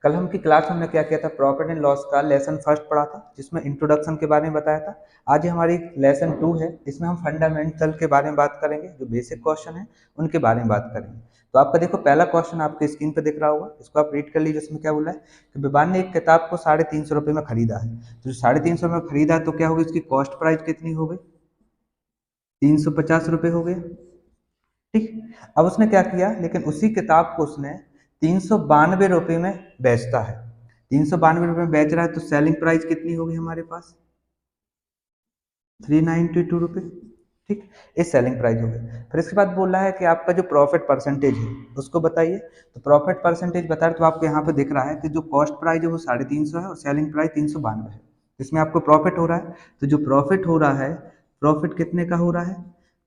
कल हम की क्लास में हमने क्या किया था, प्रॉफिट एंड लॉस का लेसन फर्स्ट पढ़ा था जिसमें इंट्रोडक्शन के बारे में बताया था। आज हमारी लेसन 2 है, इसमें हम फंडामेंटल के बारे में बात करेंगे, जो बेसिक क्वेश्चन है उनके बारे में बात करेंगे। तो आपका देखो पहला क्वेश्चन आपके स्क्रीन पर दिख रहा होगा, इसको आप रीड कर लीजिए। इसमें क्या बोला है कि विवान ने एक किताब को 350 रुपये में खरीदा है। तो 350 में खरीदा है तो क्या होगी, इसकी कॉस्ट प्राइस कितनी हो गई, 350 रुपये हो गया। ठीक, अब उसने क्या किया, लेकिन उसी किताब को उसने 392 रुपये में बेचता है। 392 रुपये में बेच रहा है तो सेलिंग प्राइस कितनी होगी हमारे पास, 392 रुपये। ठीक, ये सेलिंग प्राइस हो गई। फिर इसके बाद बोल रहा है कि आपका जो प्रॉफिट परसेंटेज है उसको बताइए। तो प्रॉफिट परसेंटेज बता रहे तो आपको यहाँ पे दिख रहा है कि जो कॉस्ट प्राइस है वो 350 है और सेलिंग प्राइस 392 है। इसमें आपको प्रॉफिट हो रहा है, तो जो प्रॉफिट हो रहा है, प्रॉफिट कितने का हो रहा है,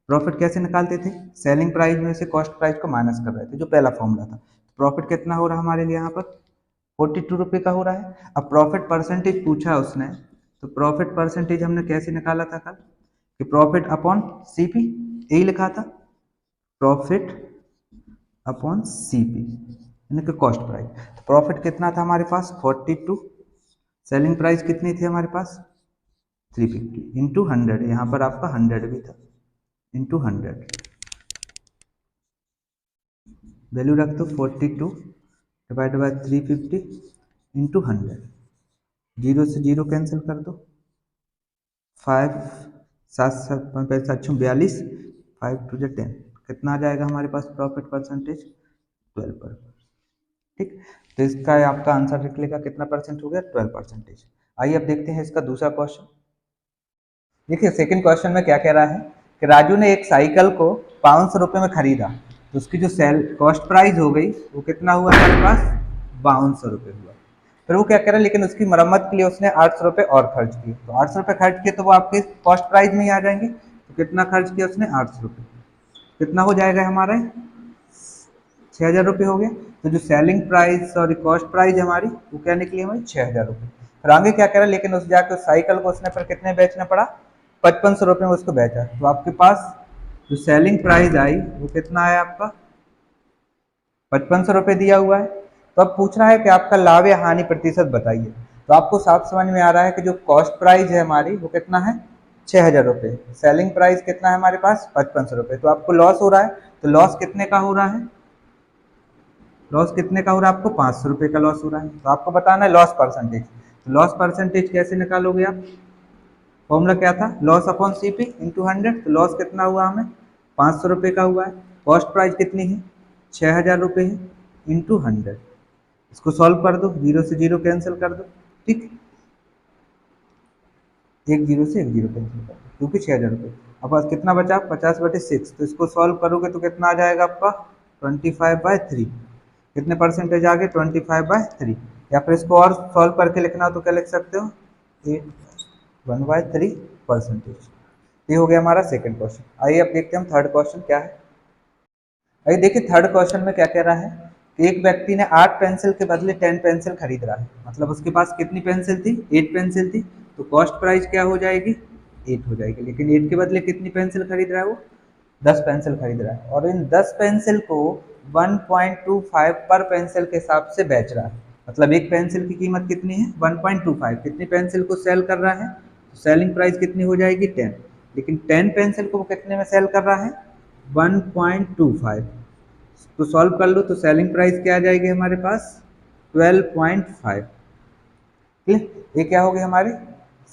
प्रॉफिट कैसे निकालते थे, सेलिंग प्राइस में से कॉस्ट प्राइस को माइनस कर रहे थे, जो पहला फॉर्मूला था। प्रॉफिट कितना हो रहा है हमारे लिए यहाँ पर, 42 रुपये का हो रहा है। अब प्रॉफिट परसेंटेज पूछा उसने, तो प्रॉफिट परसेंटेज हमने कैसे निकाला था कल, कि प्रॉफिट अपॉन सीपी, यही लिखा था, प्रॉफिट अपॉन सीपी यानी कि कॉस्ट प्राइस। तो प्रॉफिट कितना था हमारे पास 42, सेलिंग प्राइस कितनी थी हमारे पास 350 इंटू 100, यहाँ पर आपका 100 भी था, इंटू 100 वैल्यू रख दो 42 डिवाइड बाय 350 इंटू 100, जीरो से जीरो कैंसिल कर दो, 5 7 7 5 7 42, 5 टू 10, कितना आ जाएगा हमारे पास प्रॉफिट परसेंटेज 12%। ठीक, तो इसका आपका आंसर निकलेगा कितना परसेंट हो गया, 12%। आइए अब देखते हैं इसका दूसरा क्वेश्चन। देखिए सेकंड क्वेश्चन में क्या कह रहा है कि राजू ने एक साइकिल को 500 रुपये में खरीदा, तो उसकी जो सेल कॉस्ट प्राइस हो गई वो कितना हुआ हमारे पास, 5200 रुपये हुआ। फिर वो क्या कह रहा है, लेकिन उसकी मरम्मत के लिए उसने 800 रुपये और खर्च किए। तो 800 रुपये खर्च किए तो वो आपके कॉस्ट प्राइस में ही आ जाएंगे। तो कितना खर्च किया उसने, 800 रुपये, कितना हो जाएगा हमारा, 6000 रुपये हो गया। तो जो सेलिंग प्राइस और कॉस्ट प्राइस हमारी वो क्या निकली हमारी, 6000 रुपये। फिर आगे क्या करा, लेकिन उस जाकर उस साइकिल को उसने फिर कितने बेचना पड़ा, 5500 रुपये में उसको बेचा। तो आपके पास जो सेलिंग प्राइस आई वो कितना आया आपका, 5500 रुपये दिया हुआ है। तो अब पूछ रहा है कि आपका लाभ या हानि प्रतिशत बताइए। तो आपको साफ समझ में आ रहा है कि जो कॉस्ट प्राइस है हमारी वो कितना है, 6000 रुपये, सेलिंग प्राइस कितना है हमारे पास 5500 रुपये। तो आपको लॉस हो रहा है, तो लॉस कितने का हो रहा है, लॉस कितने का हो रहा है आपको, 500 रुपये का लॉस हो रहा है। तो आपको बताना है लॉस परसेंटेज। तो लॉस परसेंटेज कैसे निकालोगे आप, फॉर्मूला क्या था, लॉस अपॉन सीपी इंटू 100। तो लॉस कितना हुआ हमें, 500 रुपये का हुआ है। कॉस्ट प्राइस कितनी है, 6000 रुपये है, इंटू 100। इसको सॉल्व कर दो, जीरो से जीरो कैंसिल कर दो। ठीक, एक जीरो से एक जीरो कैंसिल कर दो क्योंकि 6000 रुपये। अब बस कितना बचा, 50/6। तो इसको सॉल्व करोगे तो कितना आ जाएगा आपका, 25/3। कितने परसेंटेज आ गए, 25/3। या फिर इसको और सॉल्व करके लिखना हो तो क्या लिख सकते हो, 1/3%। ये हो गया हमारा सेकंड क्वेश्चन। आइए अब देखते हैं हम थर्ड क्वेश्चन क्या है। आइए देखिए थर्ड क्वेश्चन में क्या कह रहा है कि एक व्यक्ति ने 8 पेंसिल के बदले 10 पेंसिल खरीद रहा है। मतलब उसके पास कितनी पेंसिल थी, 8 पेंसिल थी। तो कॉस्ट प्राइस क्या हो जाएगी, 8 हो जाएगी। लेकिन 8 के बदले कितनी पेंसिल खरीद रहा है वो, 10 पेंसिल खरीद रहा है। और इन 10 पेंसिल को 1.25 पर पेंसिल के हिसाब से बेच रहा है। मतलब एक पेंसिल की कीमत कितनी है, 1.25। कितनी पेंसिल को सेल कर रहा है, तो सेलिंग प्राइस कितनी हो जाएगी, 10। लेकिन 10 पेंसिल को वो कितने में सेल कर रहा है, 1.25। तो सॉल्व कर लो तो सेलिंग प्राइस क्या आ जाएगी हमारे पास, 12.5। क्लियर, ये क्या हो गई हमारी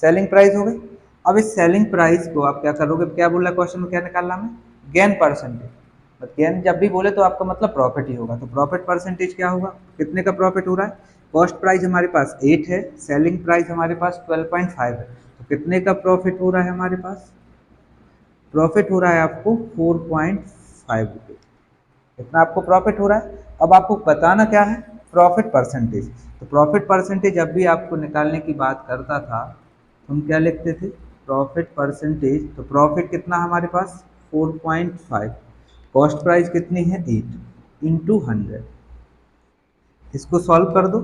सेलिंग प्राइस हो गई। अब इस सेलिंग प्राइस को आप क्या करोगे, क्या बोला क्वेश्चन में, क्या निकालना हमें, गेन परसेंटेज। बट गेन जब भी बोले तो आपका मतलब प्रॉफिट ही होगा। तो प्रॉफिट परसेंटेज क्या होगा, कितने का प्रॉफिट हो रहा है, कॉस्ट प्राइस हमारे पास 8 है, सेलिंग प्राइस हमारे पास 12.5 है। तो कितने का प्रॉफिट हो रहा है हमारे पास, प्रॉफिट हो रहा है आपको 4.5 रुपये। इतना आपको प्रॉफिट हो रहा है। अब आपको बताना क्या है, प्रॉफिट परसेंटेज। तो प्रॉफिट परसेंटेज जब भी आपको निकालने की बात करता था तो हम क्या लिखते थे, प्रॉफिट परसेंटेज। तो प्रॉफिट कितना हमारे पास 4.5, कॉस्ट प्राइस कितनी है 8 इंटू 100। इसको सॉल्व कर दो,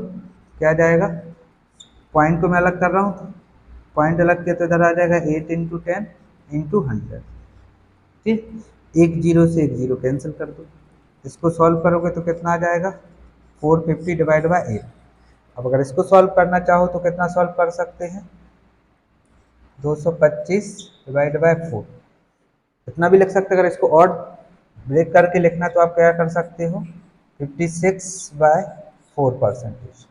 क्या आ जाएगा, पॉइंट को मैं अलग कर रहा हूँ तो पॉइंट अलग किया तो इधर आ जाएगा 8 इंटू 10 इंटू 100। ठीक, एक जीरो से एक जीरो कैंसिल कर दो। इसको सॉल्व करोगे तो कितना आ जाएगा, 450 डिवाइड बाय 8। अब अगर इसको सॉल्व करना चाहो तो कितना सॉल्व कर सकते हैं, 225 डिवाइड बाय 4, इतना भी लिख सकते हैं। अगर इसको और ब्रेक करके लिखना तो आप क्या कर सकते हो, 56/4%।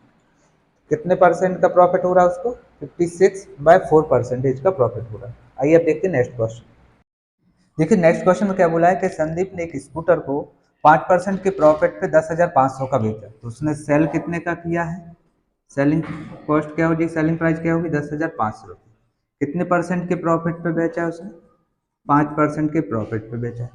कितने परसेंट का प्रॉफिट हो रहा है उसको, 56/4% का प्रॉफिट हो रहा है। आइए अब देखते हैं नेक्स्ट क्वेश्चन। देखिए नेक्स्ट क्वेश्चन में क्या बोला है कि संदीप ने एक स्कूटर को 5% के प्रॉफिट पे 10,500 का बेचा, तो उसने सेल कितने का किया है, सेलिंग कॉस्ट क्या होगी, सेलिंग प्राइस क्या होगी, 10,500 रुपये। कितने परसेंट के प्रॉफिट पे बेचा है उसने, 5% के प्रॉफिट पे बेचा है।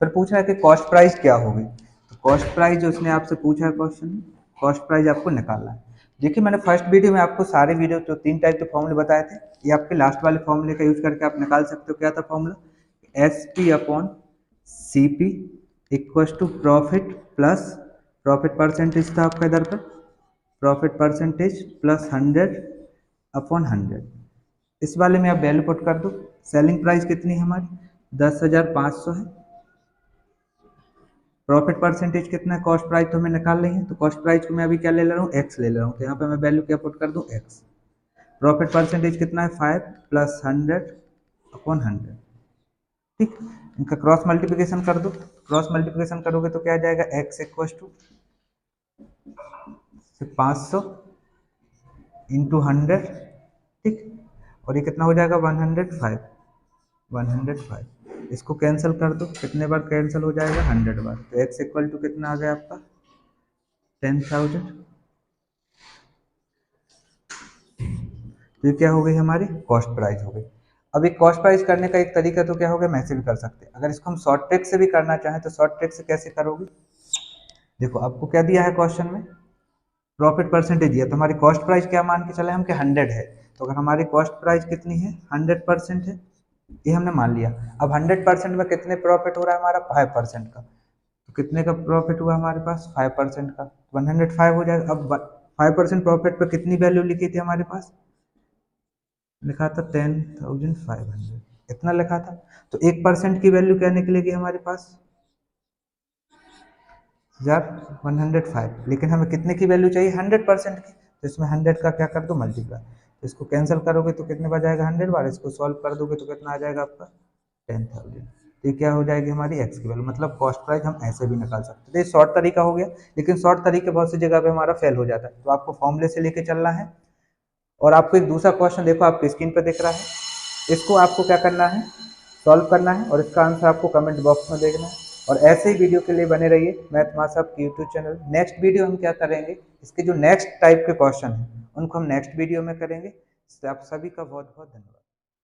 फिर पूछ रहा है कि कॉस्ट प्राइस क्या होगी, तो कॉस्ट प्राइस जो उसने आपसे पूछा है क्वेश्चन में, कॉस्ट प्राइस आपको निकालना है। देखिए मैंने फर्स्ट वीडियो में आपको सारे वीडियो जो 3 टाइप के फॉर्मूले बताए थे, ये आपके लास्ट वाले फॉर्मूले का यूज करके आप निकाल सकते हो। क्या था formula, SP/CP equal to profit plus profit percentage था आपका इधर पर, प्रॉफिट परसेंटेज प्लस 100/100। इस वाले में आप वैल्यू पुट कर दो। सेलिंग प्राइस कितनी है हमारी, 10,500 है। प्रॉफिट परसेंटेज कितना है, कॉस्ट प्राइस तो हमें निकाल रही है, तो कॉस्ट प्राइस को मैं अभी क्या ले ले रहा हूँ, एक्स ले ले रहा हूँ, तो यहाँ पे मैं वैल्यू क्या पुट कर दूँ, एक्स। प्रॉफिट परसेंटेज कितना है, 5 प्लस 100/100। ठीक, इनका क्रॉस मल्टीप्लिकेशन कर दो। क्रॉस मल्टीप्लिकेशन करोगे तो क्या आ जाएगा, एक्स इक्वल टू 500 इंटू 100। ठीक, और ये कितना हो जाएगा, 105। 105 इसको कैंसिल कर दो, कितने बार कैंसिल हो जाएगा, 100 बार। तो एक्स इक्वल टू कितना आ गया आपका, 10,000। तो ये क्या हो गई हमारी कॉस्ट प्राइस हो गई। अब एक कॉस्ट प्राइस करने का एक तरीका तो क्या हो गया, हम ऐसे भी कर सकते हैं। अगर इसको हम शॉर्ट ट्रिक से भी करना चाहें तो शॉर्ट ट्रिक से कैसे करोगे, देखो आपको क्या दिया है क्वेश्चन में, प्रॉफिट परसेंटेज दिया, तो हमारी कॉस्ट प्राइस क्या मान के चले हम कि 100 है। तो अगर हमारी कॉस्ट प्राइस कितनी है, 100% है, ये हमने मान लिया। अब 100% में कितने प्रॉफिट हो रहा है हमारा, 5% का। तो कितने का प्रॉफिट हुआ हमारे पास, 5% का, 105 हो जाएगा। अब 5% प्रॉफिट पर कितनी वैल्यू लिखी थी हमारे पास, लिखा था 10,500, इतना लिखा था। तो 1% की वैल्यू क्या निकलेगी हमारे पास, 105। लेकिन हमें कितने की वैल्यू चाहिए, 100% की, तो इसमें 100 का क्या कर दो, मल्टीप्लाई। तो इसको कैंसिल करोगे तो कितने बार जाएगा, 100 बार। इसको सॉल्व कर दोगे तो कितना आ जाएगा आपका, 10,000। तो ये क्या हो जाएगी हमारी एक्स की वैल्यू। मतलब कॉस्ट प्राइस हम ऐसे भी निकाल सकते हैं। ये शॉर्ट तरीका हो गया, लेकिन शॉर्ट तरीके बहुत सी जगह पे हमारा फेल हो जाता है, तो आपको फॉर्मूले से लेके चलना है। और आपको एक दूसरा क्वेश्चन देखो आपकी स्क्रीन पर दिख रहा है, इसको आपको क्या करना है, सॉल्व करना है, और इसका आंसर आपको कमेंट बॉक्स में देखना है। और ऐसे ही वीडियो के लिए बने रहिए मैथ मास्टर की यूट्यूब चैनल। नेक्स्ट वीडियो हम क्या करेंगे, इसके जो नेक्स्ट टाइप के क्वेश्चन हैं उनको हम नेक्स्ट वीडियो में करेंगे। आप सभी का बहुत बहुत धन्यवाद।